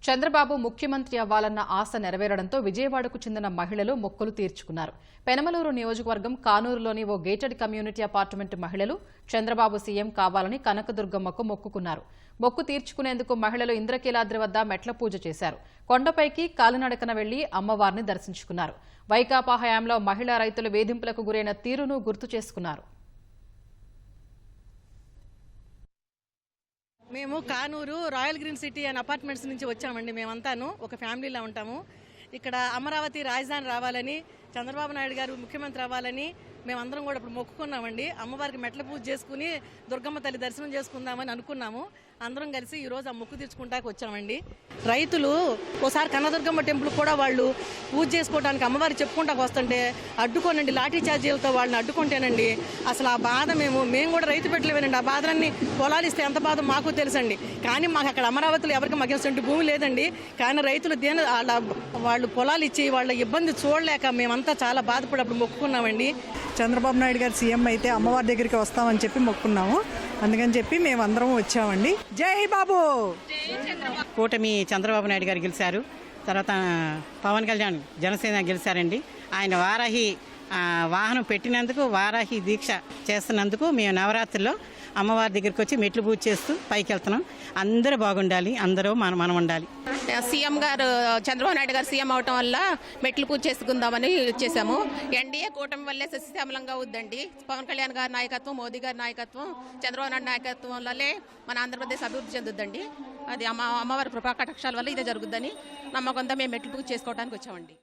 చంద్రబాబు ముఖ్యమంత్రి అవ్వాలన్న ఆశ నెరవేరడంతో విజయవాడకు చెందిన మహిళలు మొక్కులు తీర్చుకున్నారు. పెనమలూరు నియోజకవర్గం కానూరులోని ఓ గేటెడ్ కమ్యూనిటీ అపార్ట్మెంట్ మహిళలు చంద్రబాబు సీఎం కావాలని కనకదుర్గమ్మకు మొక్కుకున్నారు. మొక్కు తీర్చుకునేందుకు మహిళలు ఇంద్రకీలాద్రి వద్ద మెట్ల పూజ చేశారు. కొండపైకి కాలినడకన వెళ్లి అమ్మవారిని దర్శించుకున్నారు. వైకాపా హయాంలో మహిళా రైతులు వేధింపులకు గురైన తీరును గుర్తు చేసుకున్నారు. మేము Kanuru royal green city and apartments నుంచి వచ్చామండి. మేమంతాను ఒక ఫ్యామిలీలో ఉంటాము. ఇక్కడ అమరావతి రాజధాని రావాలని, చంద్రబాబు నాయుడు గారు ముఖ్యమంత్రి అవ్వాలని మేమందరం కూడా ఇప్పుడు మొక్కుకున్నామండి. అమ్మవారికి మెట్ల పూజ చేసుకుని దుర్గమ్మ తల్లి దర్శనం చేసుకుందామని అనుకున్నాము. అందరం కలిసి ఈరోజు ఆ మొక్కు తీర్చుకుంటాకి వచ్చామండి. రైతులు ఓసారి కనదుర్గమ్మ టెంపుల్ కూడా వాళ్ళు పూజ చేసుకోవడానికి అమ్మవారికి చెప్పుకుంటాకు వస్తుంటే అడ్డుకోనండి, లాఠీ చార్జీలతో వాళ్ళని అడ్డుకుంటేనండి అసలు ఆ బాధ మేము కూడా రైతు పెట్టలేవేనండి. ఆ బాధలన్నీ పొలాలు ఇస్తే ఎంత బాధ మాకు తెలుసండి. కానీ మాకు అక్కడ అమరావతిలో ఎవరికి మగ్గినటువంటి భూమి లేదండి. కానీ రైతులు వాళ్ళు పొలాలు ఇచ్చి వాళ్ళ ఇబ్బంది చూడలేక మేమంతా చాలా బాధపడి అప్పుడు మొక్కుకున్నామండి. చంద్రబాబు నాయుడు గారు సీఎం అయితే అమ్మవారి దగ్గరికి వస్తామని చెప్పి మొక్కున్నాము. అందుకని చెప్పి మేమందరం వచ్చామండి. జై బాబు. కూటమి చంద్రబాబు నాయుడు గారు గెలిచారు. తర్వాత పవన్ కళ్యాణ్ జనసేన గెలిచారండి. ఆయన వారాహి వాహనం పెట్టినందుకు, వారాహి దీక్ష చేస్తున్నందుకు మేము నవరాత్రిలో అమ్మవారి దగ్గరికి వచ్చి మెట్లు పూజ చేస్తూ పైకి వెళ్తున్నాం. అందరూ బాగుండాలి, అందరూ మనం ఉండాలి. సీఎం గారు చంద్రబాబు నాయుడు గారు సీఎం అవటం వల్ల మెట్లు పూజ చేసుకుందామని వచ్చేసాము. ఎన్డీఏ కూటమి వల్లే సస్యశ్యామలంగా అవుద్దండి. పవన్ కళ్యాణ్ గారి నాయకత్వం, మోదీ గారి నాయకత్వం, చంద్రబాబు నాయుడు నాయకత్వం వల్లే మన ఆంధ్రప్రదేశ్ అభివృద్ధి చెందుద్దండి. అది అమ్మవారి కృపా కటాక్షాల వల్ల ఇదే జరుగుద్దని నమ్మకంతో మేము మెట్లు పూజ చేసుకోవడానికి వచ్చామండి.